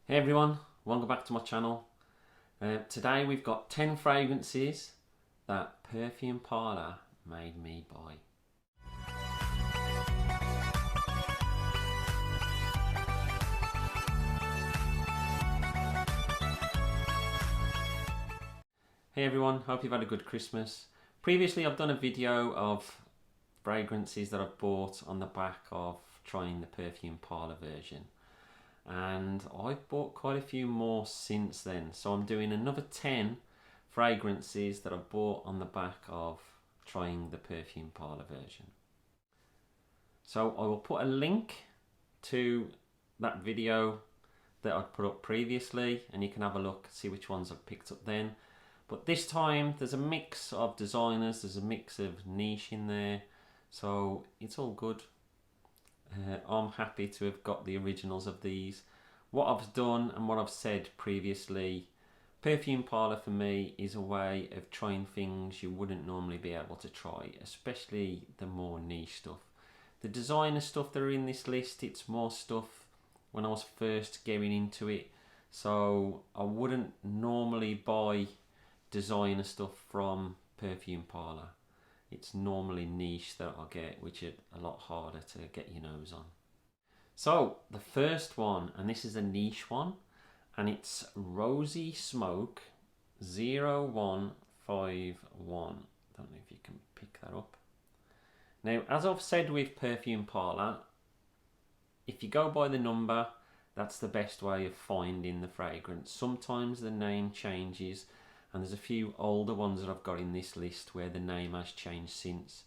Hey everyone, welcome back to my channel. Today we've got 10 fragrances that Perfume Parlour made me buy. Hey everyone, hope you've had a good Christmas. Previously I've done a video of fragrances that I've bought on the back of trying the Perfume Parlour version. And I've bought quite a few more since then, so I'm doing another 10 fragrances that I bought on the back of trying the Perfume Parlour version. So I will put a link to that video that I'd put up previously, and you can have a look, see which ones I've picked up then. But this time there's a mix of designers, there's a mix of niche in there, so it's all good. I'm happy to have got the originals of these. What I've done and what I've said previously, Perfume Parlour for me is a way of trying things you wouldn't normally be able to try, especially the more niche stuff. The designer stuff that are in this list, it's more stuff when I was first getting into it, so I wouldn't normally buy designer stuff from Perfume Parlour. It's normally niche that I'll get, which are a lot harder to get your nose on. So the first one, and this is a niche one, and it's Rosy Smoke 0151. Don't know if you can pick that up. Now, as I've said with Perfume Parlour, if you go by the number, that's the best way of finding the fragrance. Sometimes the name changes, and there's a few older ones that I've got in this list where the name has changed since.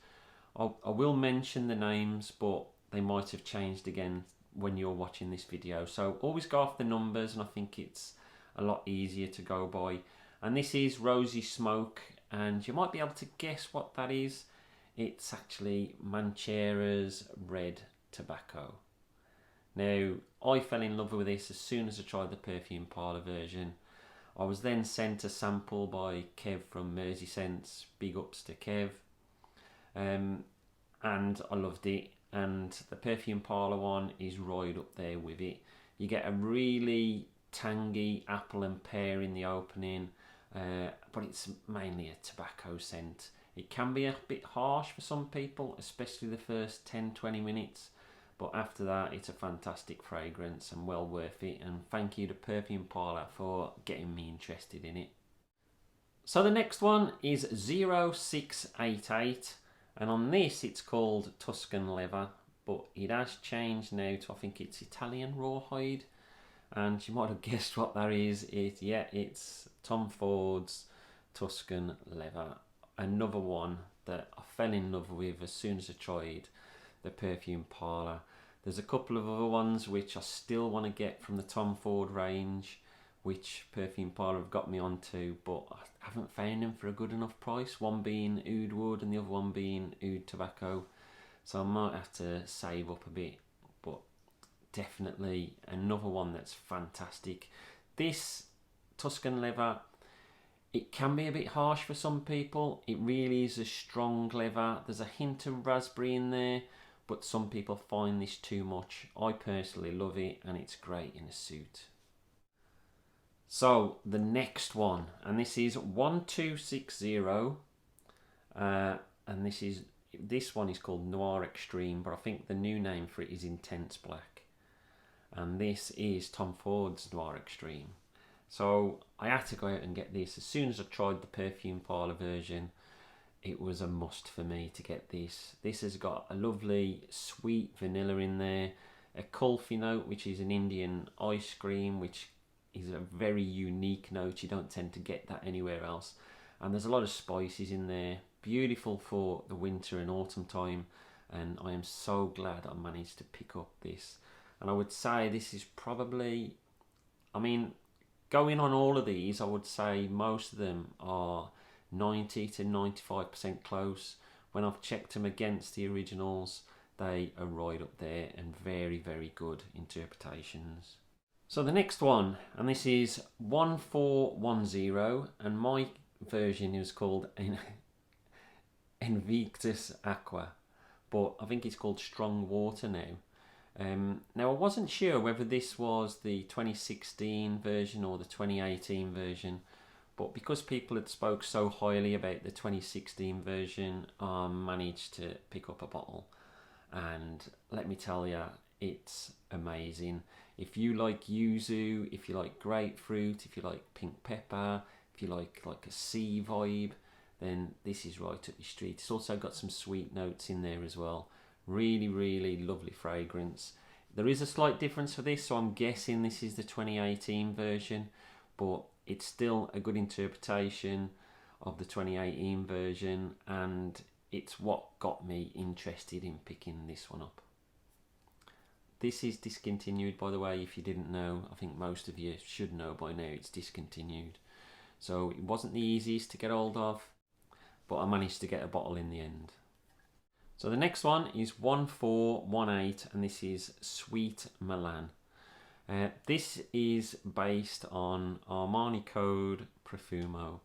I will mention the names, but they might have changed again when you're watching this video. So always go off the numbers, and I think it's a lot easier to go by. And this is Rosy Smoke, and you might be able to guess what that is. It's actually Manchera's Red Tobacco. Now, I fell in love with this as soon as I tried the Perfume Parlour version. I was then sent a sample by Kev from Mersey Scents, big ups to Kev, and I loved it, and the Perfume Parlour one is right up there with it. You get a really tangy apple and pear in the opening, but it's mainly a tobacco scent. It can be a bit harsh for some people, especially the first 10-20 minutes. But after that, it's a fantastic fragrance and well worth it. And thank you to Perfume Parlour for getting me interested in it. So the next one is 0688. And on this, it's called Tuscan Leather. But it has changed now to, I think it's Italian Rawhide. And you might have guessed what that is. It's Tom Ford's Tuscan Leather. Another one that I fell in love with as soon as I tried the Perfume Parlour. There's a couple of other ones which I still want to get from the Tom Ford range, which Perfume Parlour have got me onto, but I haven't found them for a good enough price. One being Oud Wood and the other one being Oud Tobacco, so I might have to save up a bit. But definitely another one that's fantastic. This Tuscan Leather, it can be a bit harsh for some people. It really is a strong leather. There's a hint of raspberry in there, but some people find this too much. I personally love it, and it's great in a suit. So the next one, and this is 1260, and this one is called Noir Extreme, but I think the new name for it is Intense Black, and this is Tom Ford's Noir Extreme. So I had to go out and get this. As soon as I tried the Perfume Parlour version, it was a must for me to get this. This has got a lovely sweet vanilla in there, a kulfi note, which is an Indian ice cream, which is a very unique note. You don't tend to get that anywhere else. And there's a lot of spices in there. Beautiful for the winter and autumn time. And I am so glad I managed to pick up this. And I would say this is probably, I mean, going on all of these, I would say most of them are 90 to 95% close. When I've checked them against the originals, they are right up there and very, very good interpretations. So the next one, and this is 1410, and my version is called Invictus Aqua, but I think it's called Strong Water now. Now I wasn't sure whether this was the 2016 version or the 2018 version, but because people had spoke so highly about the 2016 version, I managed to pick up a bottle, and let me tell you, it's amazing. If you like yuzu, if you like grapefruit, if you like pink pepper, if you like a sea vibe, then this is right up your street. It's also got some sweet notes in there as well. Really, really lovely fragrance. There is a slight difference for this, so I'm guessing this is the 2018 version, but it's still a good interpretation of the 2018 version, and it's what got me interested in picking this one up. This is discontinued, by the way, if you didn't know. I think most of you should know by now it's discontinued. So it wasn't the easiest to get hold of, but I managed to get a bottle in the end. So the next one is 1418, and this is Sweet Milan. This is based on Armani Code Profumo.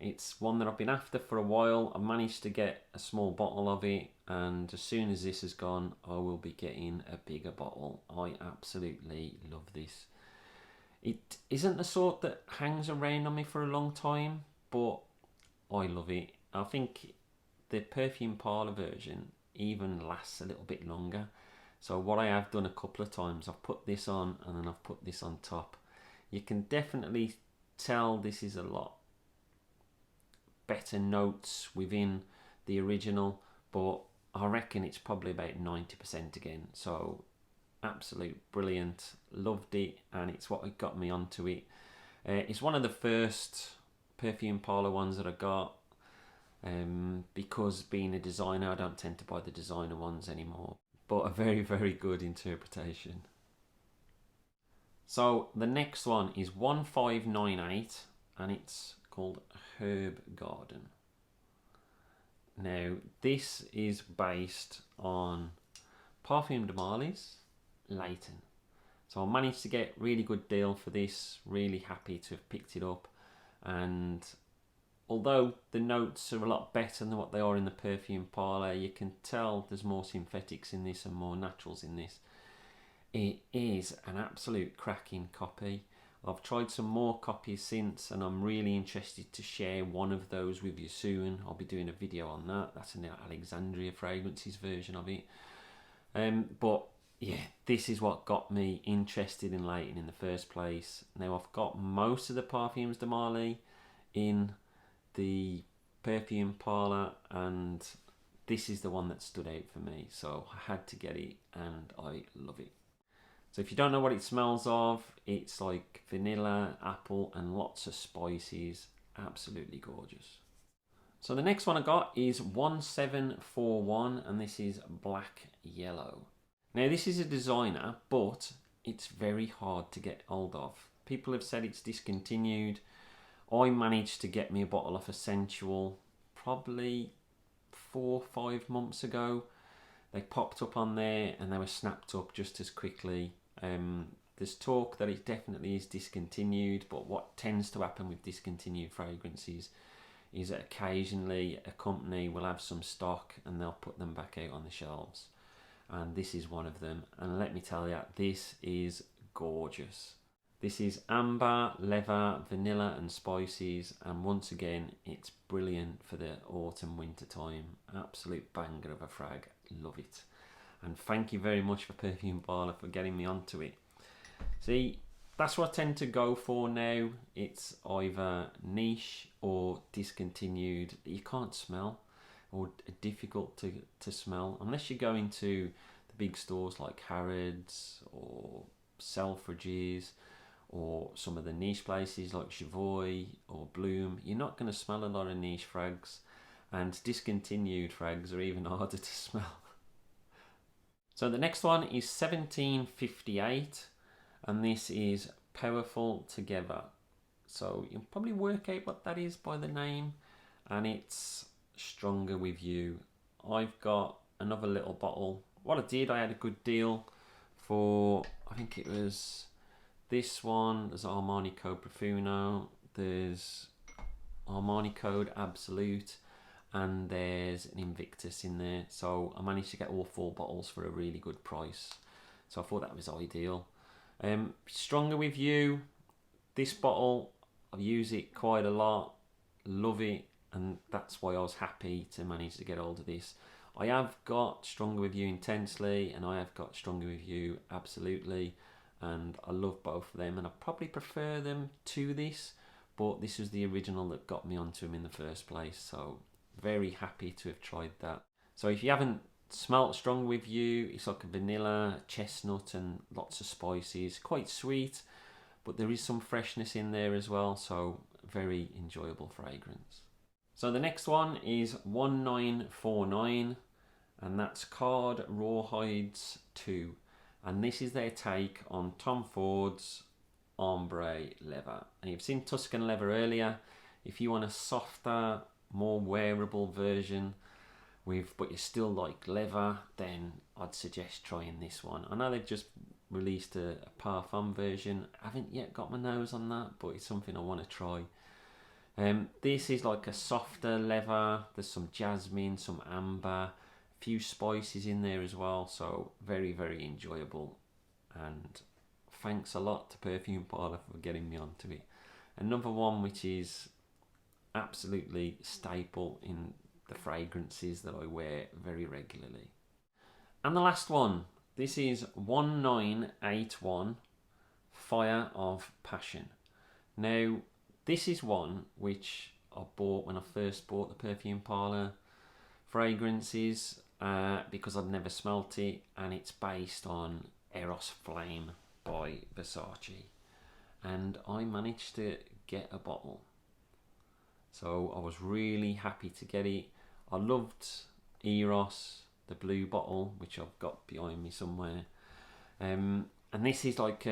It's one that I've been after for a while. I managed to get a small bottle of it, and as soon as this is gone, I will be getting a bigger bottle. I absolutely love this. It isn't the sort that hangs around on me for a long time, but I love it. I think the Perfume Parlour version even lasts a little bit longer. So what I have done a couple of times, I've put this on and then I've put this on top. You can definitely tell this is a lot better notes within the original, but I reckon it's probably about 90% again. So absolute brilliant, loved it, and it's what got me onto it. It's one of the first Perfume Parlour ones that I got, because being a designer, I don't tend to buy the designer ones anymore, but a very, very good interpretation. So the next one is 1598, and it's called Herb Garden. Now this is based on Parfum de Marly's Leighton. So I managed to get really good deal for this, really happy to have picked it up, and although the notes are a lot better than what they are in the Perfume Parlour, you can tell there's more synthetics in this and more naturals in this. It is an absolute cracking copy. I've tried some more copies since, and I'm really interested to share one of those with you soon. I'll be doing a video on that. That's an Alexandria Fragrances version of it. But yeah, this is what got me interested in Leighton in the first place. Now I've got most of the Parfums de Marly in the Perfume Parlour, and this is the one that stood out for me, so I had to get it, and I love it. So if you don't know what it smells of, it's like vanilla, apple, and lots of spices. Absolutely gorgeous. So the next one I got is 1741, and this is Black Yellow. Now this is a designer, but it's very hard to get hold of. People have said it's discontinued. I managed to get me a bottle off Essential probably 4 or 5 months ago. They popped up on there and they were snapped up just as quickly. There's talk that it definitely is discontinued, but what tends to happen with discontinued fragrances is that occasionally a company will have some stock and they'll put them back out on the shelves. And this is one of them. And let me tell you, this is gorgeous. This is amber, leather, vanilla and spices, and once again it's brilliant for the autumn winter time. Absolute banger of a frag, love it. And thank you very much for Perfume Parlour for getting me onto it. See, that's what I tend to go for now. It's either niche or discontinued that you can't smell, or difficult to smell, unless you go into the big stores like Harrods or Selfridges, or some of the niche places like Chavoy or Bloom. You're not going to smell a lot of niche frags, and discontinued frags are even harder to smell. So the next one is 1758, and this is Powerful Together. So you'll probably work out what that is by the name, and it's Stronger With You. I've got another little bottle. What I did, I had a good deal for, I think it was this one. There's Armani Code Profumo, there's Armani Code Absolute, and there's an Invictus in there. So I managed to get all 4 bottles for a really good price. so I thought that was ideal. Stronger with you, this bottle, I've used it quite a lot, love it, and that's why I was happy to manage to get hold of this. I have got Stronger With You Intensely, and I have got Stronger With You Absolutely, and I love both of them, and I probably prefer them to this, but this was the original that got me onto them in the first place, so very happy to have tried that. So if you haven't smelt Stronger With You, it's like a vanilla, chestnut, and lots of spices, quite sweet, but there is some freshness in there as well, so very enjoyable fragrance. So the next one is 1949, and that's called Rawhides 2, and this is their take on Tom Ford's Ombré leather. And you've seen Tuscan leather earlier. If you want a softer, more wearable version but you still like leather, then I'd suggest trying this one. I know they've just released a Parfum version. I haven't yet got my nose on that, but it's something I want to try. This is like a softer leather. There's some jasmine, some amber, a few spices in there as well, so very, very enjoyable. And thanks a lot to Perfume Parlour for getting me onto it. Another one which is absolutely staple in the fragrances that I wear very regularly. And the last one, this is 1981 Fire of Passion. Now, this is one which I bought when I first bought the Perfume Parlour fragrances because I'd never smelt it, and it's based on Eros Flame by Versace, and I managed to get a bottle, so I was really happy to get it. I loved Eros, the blue bottle, which I've got behind me somewhere, and this is like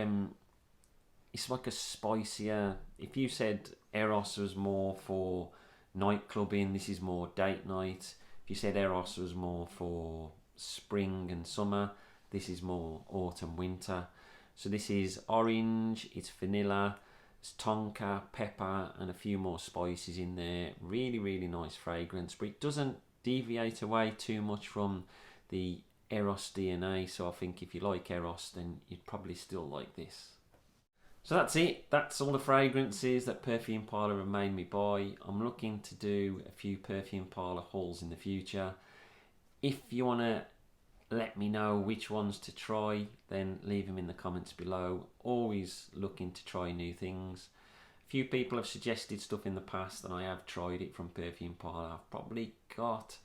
it's like a spicier. If you said Eros was more for nightclubbing, this is more date night. If you said Eros was more for spring and summer, this is more autumn winter. So this is orange, it's vanilla, it's tonka, pepper, and a few more spices in there. Really, really nice fragrance, but it doesn't deviate away too much from the Eros DNA. So I think if you like Eros, then you'd probably still like this. So that's it. That's all the fragrances that Perfume Parlour have made me buy. I'm looking to do a few Perfume Parlour hauls in the future. If you want to let me know which ones to try, then leave them in the comments below. Always looking to try new things. A few people have suggested stuff in the past, and I have tried it from Perfume Parlour. I've probably got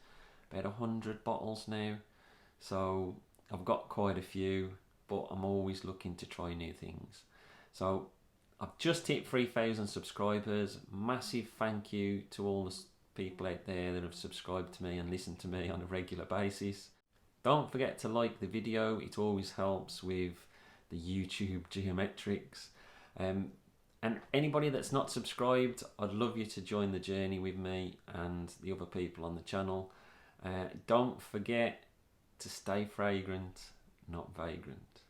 about 100 bottles now, so I've got quite a few, but I'm always looking to try new things. So I've just hit 3,000 subscribers. Massive thank you to all the people out there that have subscribed to me and listened to me on a regular basis. Don't forget to like the video, it always helps with the YouTube geometrics. And anybody that's not subscribed, I'd love you to join the journey with me and the other people on the channel. Don't forget to stay fragrant, not vagrant.